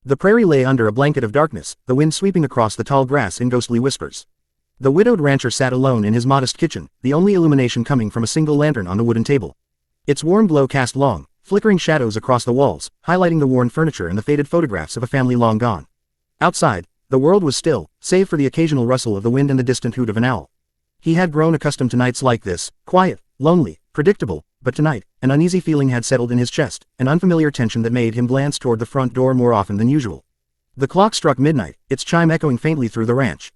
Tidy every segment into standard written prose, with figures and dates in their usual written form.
The prairie lay under a blanket of darkness, the wind sweeping across the tall grass in ghostly whispers. The widowed rancher sat alone in his modest kitchen, the only illumination coming from a single lantern on the wooden table. Its warm glow cast long, flickering shadows across the walls, highlighting the worn furniture and the faded photographs of a family long gone. Outside, the world was still, save for the occasional rustle of the wind and the distant hoot of an owl. He had grown accustomed to nights like this, quiet, lonely, predictable, but tonight, an uneasy feeling had settled in his chest, an unfamiliar tension that made him glance toward the front door more often than usual. The clock struck midnight, its chime echoing faintly through the ranch.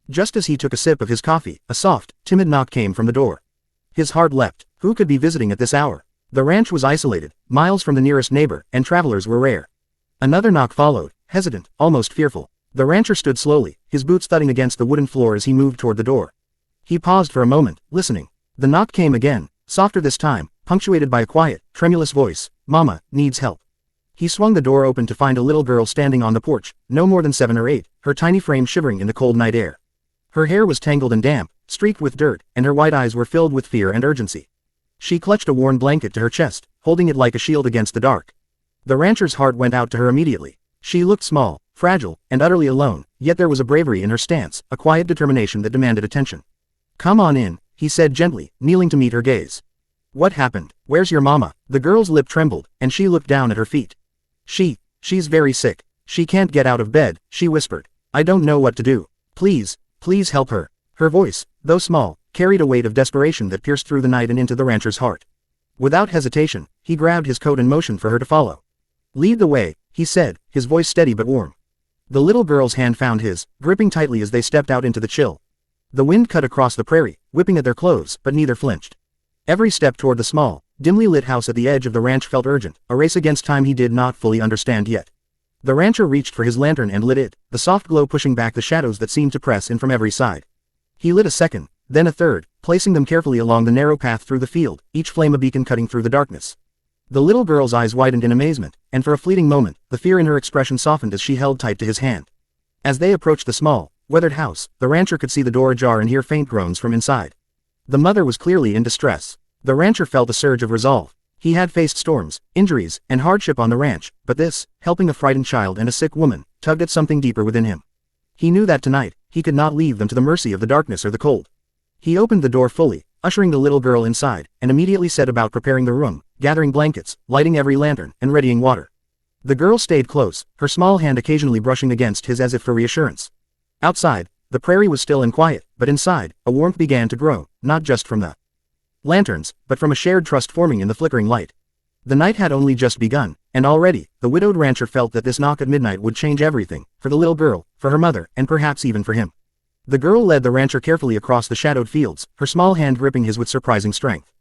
Just as he took a sip of his coffee, a soft, timid knock came from the door. His heart leapt. Who could be visiting at this hour? The ranch was isolated, miles from the nearest neighbor, and travelers were rare. Another knock followed, hesitant, almost fearful. The rancher stood slowly, his boots thudding against the wooden floor as he moved toward the door. He paused for a moment, listening. The knock came again, softer this time, punctuated by a quiet, tremulous voice. "Mama, needs help." He swung the door open to find a little girl standing on the porch, no more than 7 or 8, her tiny frame shivering in the cold night air. Her hair was tangled and damp, streaked with dirt, and her white eyes were filled with fear and urgency. She clutched a worn blanket to her chest, holding it like a shield against the dark. The rancher's heart went out to her immediately. She looked small, fragile, and utterly alone, yet there was a bravery in her stance, a quiet determination that demanded attention. "Come on in," he said gently, kneeling to meet her gaze. "What happened? Where's your mama?" The girl's lip trembled, and she looked down at her feet. She's very sick. She can't get out of bed," she whispered. "I don't know what to do. Please help her." Her voice, though small, carried a weight of desperation that pierced through the night and into the rancher's heart. Without hesitation, he grabbed his coat and motioned for her to follow. "Lead the way," he said, his voice steady but warm. The little girl's hand found his, gripping tightly as they stepped out into the chill. The wind cut across the prairie, whipping at their clothes, but neither flinched. Every step toward the small, dimly lit house at the edge of the ranch felt urgent, a race against time he did not fully understand yet. The rancher reached for his lantern and lit it, the soft glow pushing back the shadows that seemed to press in from every side. He lit a second, then a third, placing them carefully along the narrow path through the field, each flame a beacon cutting through the darkness. The little girl's eyes widened in amazement, and for a fleeting moment, the fear in her expression softened as she held tight to his hand. As they approached the small, weathered house, the rancher could see the door ajar and hear faint groans from inside. The mother was clearly in distress. The rancher felt a surge of resolve. He had faced storms, injuries, and hardship on the ranch, but this, helping a frightened child and a sick woman, tugged at something deeper within him. He knew that tonight, he could not leave them to the mercy of the darkness or the cold. He opened the door fully, ushering the little girl inside, and immediately set about preparing the room, gathering blankets, lighting every lantern, and readying water. The girl stayed close, her small hand occasionally brushing against his as if for reassurance. Outside, the prairie was still and quiet, but inside, a warmth began to grow, not just from the lanterns, but from a shared trust forming in the flickering light. The night had only just begun, and already, the widowed rancher felt that this knock at midnight would change everything, for the little girl, for her mother, and perhaps even for him. The girl led the rancher carefully across the shadowed fields, her small hand gripping his with surprising strength.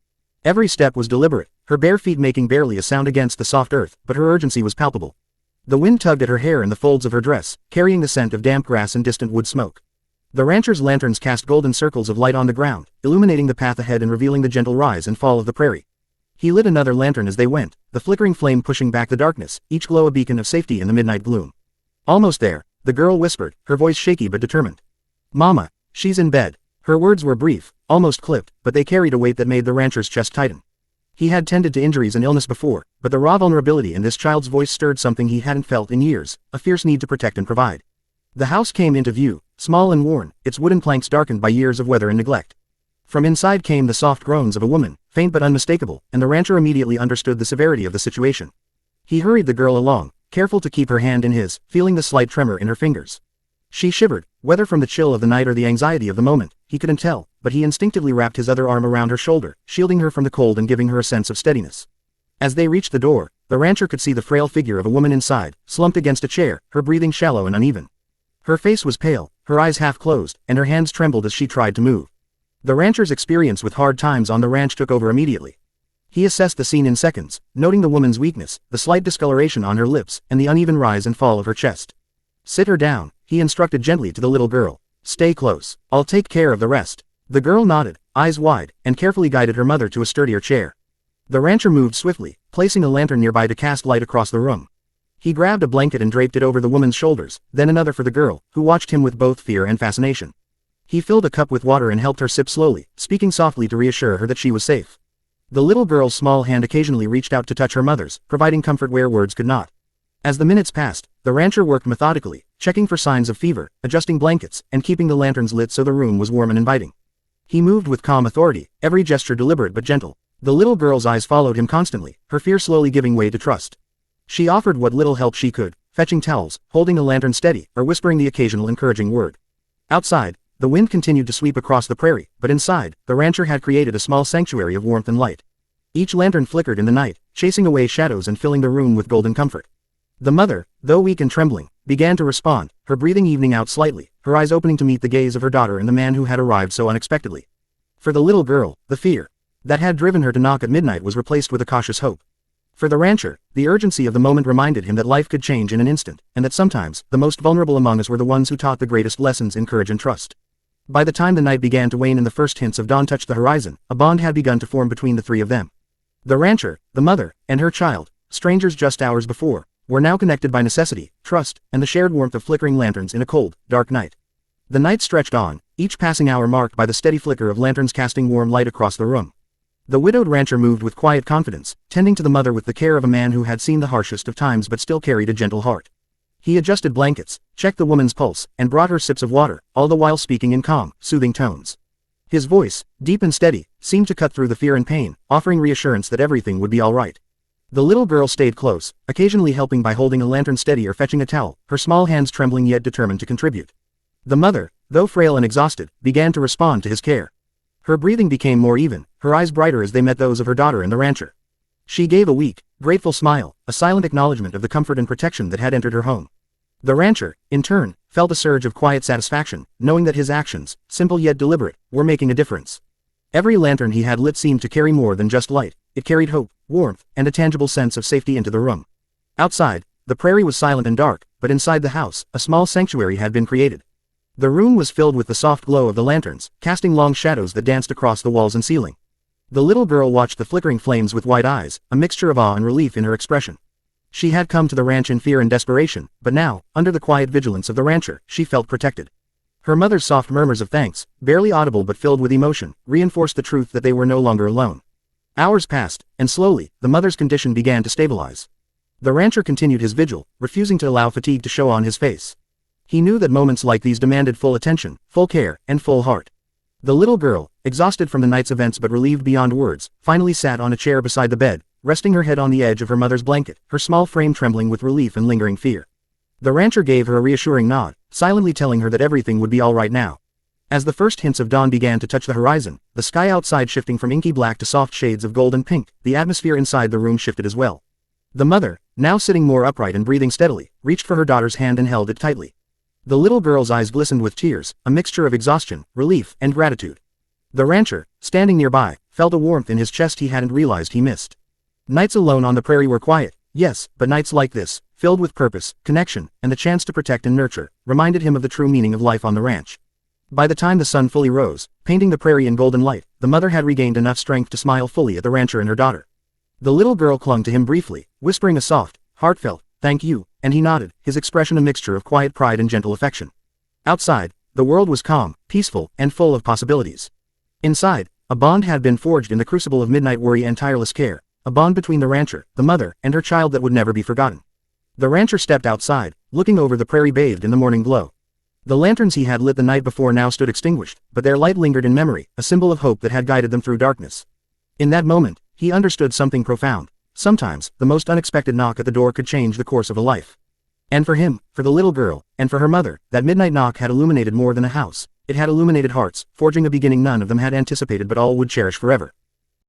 Every step was deliberate, her bare feet making barely a sound against the soft earth, but her urgency was palpable. The wind tugged at her hair and the folds of her dress, carrying the scent of damp grass and distant wood smoke. The rancher's lanterns cast golden circles of light on the ground, illuminating the path ahead and revealing the gentle rise and fall of the prairie. He lit another lantern as they went, the flickering flame pushing back the darkness, each glow a beacon of safety in the midnight gloom. "Almost there," the girl whispered, her voice shaky but determined. "Mama, she's in bed." Her words were brief, almost clipped, but they carried a weight that made the rancher's chest tighten. He had tended to injuries and illness before, but the raw vulnerability in this child's voice stirred something he hadn't felt in years, a fierce need to protect and provide. The house came into view, small and worn, its wooden planks darkened by years of weather and neglect. From inside came the soft groans of a woman, faint but unmistakable, and the rancher immediately understood the severity of the situation. He hurried the girl along, careful to keep her hand in his, feeling the slight tremor in her fingers. She shivered, whether from the chill of the night or the anxiety of the moment, he couldn't tell, but he instinctively wrapped his other arm around her shoulder, shielding her from the cold and giving her a sense of steadiness. As they reached the door, the rancher could see the frail figure of a woman inside, slumped against a chair, her breathing shallow and uneven. Her face was pale, her eyes half closed, and her hands trembled as she tried to move. The rancher's experience with hard times on the ranch took over immediately. He assessed the scene in seconds, noting the woman's weakness, the slight discoloration on her lips, and the uneven rise and fall of her chest. "Sit her down," he instructed gently to the little girl. "Stay close. I'll take care of the rest." The girl nodded, eyes wide, and carefully guided her mother to a sturdier chair. The rancher moved swiftly, placing a lantern nearby to cast light across the room. He grabbed a blanket and draped it over the woman's shoulders, then another for the girl, who watched him with both fear and fascination. He filled a cup with water and helped her sip slowly, speaking softly to reassure her that she was safe. The little girl's small hand occasionally reached out to touch her mother's, providing comfort where words could not. As the minutes passed, the rancher worked methodically, checking for signs of fever, adjusting blankets, and keeping the lanterns lit so the room was warm and inviting. He moved with calm authority, every gesture deliberate but gentle. The little girl's eyes followed him constantly, her fear slowly giving way to trust. She offered what little help she could, fetching towels, holding the lantern steady, or whispering the occasional encouraging word. Outside, the wind continued to sweep across the prairie, but inside, the rancher had created a small sanctuary of warmth and light. Each lantern flickered in the night, chasing away shadows and filling the room with golden comfort. The mother, though weak and trembling, began to respond, her breathing evening out slightly, her eyes opening to meet the gaze of her daughter and the man who had arrived so unexpectedly. For the little girl, the fear that had driven her to knock at midnight was replaced with a cautious hope. For the rancher, the urgency of the moment reminded him that life could change in an instant, and that sometimes, the most vulnerable among us were the ones who taught the greatest lessons in courage and trust. By the time the night began to wane and the first hints of dawn touched the horizon, a bond had begun to form between the three of them. The rancher, the mother, and her child, strangers just hours before, were now connected by necessity, trust, and the shared warmth of flickering lanterns in a cold, dark night. The night stretched on, each passing hour marked by the steady flicker of lanterns casting warm light across the room. The widowed rancher moved with quiet confidence, tending to the mother with the care of a man who had seen the harshest of times but still carried a gentle heart. He adjusted blankets, checked the woman's pulse, and brought her sips of water, all the while speaking in calm, soothing tones. His voice, deep and steady, seemed to cut through the fear and pain, offering reassurance that everything would be all right. The little girl stayed close, occasionally helping by holding a lantern steady or fetching a towel, her small hands trembling yet determined to contribute. The mother, though frail and exhausted, began to respond to his care. Her breathing became more even, her eyes brighter as they met those of her daughter and the rancher. She gave a weak, grateful smile, a silent acknowledgement of the comfort and protection that had entered her home. The rancher, in turn, felt a surge of quiet satisfaction, knowing that his actions, simple yet deliberate, were making a difference. Every lantern he had lit seemed to carry more than just light, it carried hope, warmth, and a tangible sense of safety into the room. Outside, the prairie was silent and dark, but inside the house, a small sanctuary had been created. The room was filled with the soft glow of the lanterns, casting long shadows that danced across the walls and ceiling. The little girl watched the flickering flames with wide eyes, a mixture of awe and relief in her expression. She had come to the ranch in fear and desperation, but now, under the quiet vigilance of the rancher, she felt protected. Her mother's soft murmurs of thanks, barely audible but filled with emotion, reinforced the truth that they were no longer alone. Hours passed, and slowly, the mother's condition began to stabilize. The rancher continued his vigil, refusing to allow fatigue to show on his face. He knew that moments like these demanded full attention, full care, and full heart. The little girl, exhausted from the night's events but relieved beyond words, finally sat on a chair beside the bed, resting her head on the edge of her mother's blanket, her small frame trembling with relief and lingering fear. The rancher gave her a reassuring nod, silently telling her that everything would be all right now. As the first hints of dawn began to touch the horizon, the sky outside shifting from inky black to soft shades of gold and pink, the atmosphere inside the room shifted as well. The mother, now sitting more upright and breathing steadily, reached for her daughter's hand and held it tightly. The little girl's eyes glistened with tears, a mixture of exhaustion, relief, and gratitude. The rancher, standing nearby, felt a warmth in his chest he hadn't realized he missed. Nights alone on the prairie were quiet, yes, but nights like this, filled with purpose, connection, and the chance to protect and nurture, reminded him of the true meaning of life on the ranch. By the time the sun fully rose, painting the prairie in golden light, the mother had regained enough strength to smile fully at the rancher and her daughter. The little girl clung to him briefly, whispering a soft, heartfelt, "Thank you," and he nodded, his expression a mixture of quiet pride and gentle affection. Outside, the world was calm, peaceful, and full of possibilities. Inside, a bond had been forged in the crucible of midnight worry and tireless care, a bond between the rancher, the mother, and her child that would never be forgotten. The rancher stepped outside, looking over the prairie bathed in the morning glow. The lanterns he had lit the night before now stood extinguished, but their light lingered in memory, a symbol of hope that had guided them through darkness. In that moment, he understood something profound. Sometimes, the most unexpected knock at the door could change the course of a life. And for him, for the little girl, and for her mother, that midnight knock had illuminated more than a house. It had illuminated hearts, forging a beginning none of them had anticipated but all would cherish forever.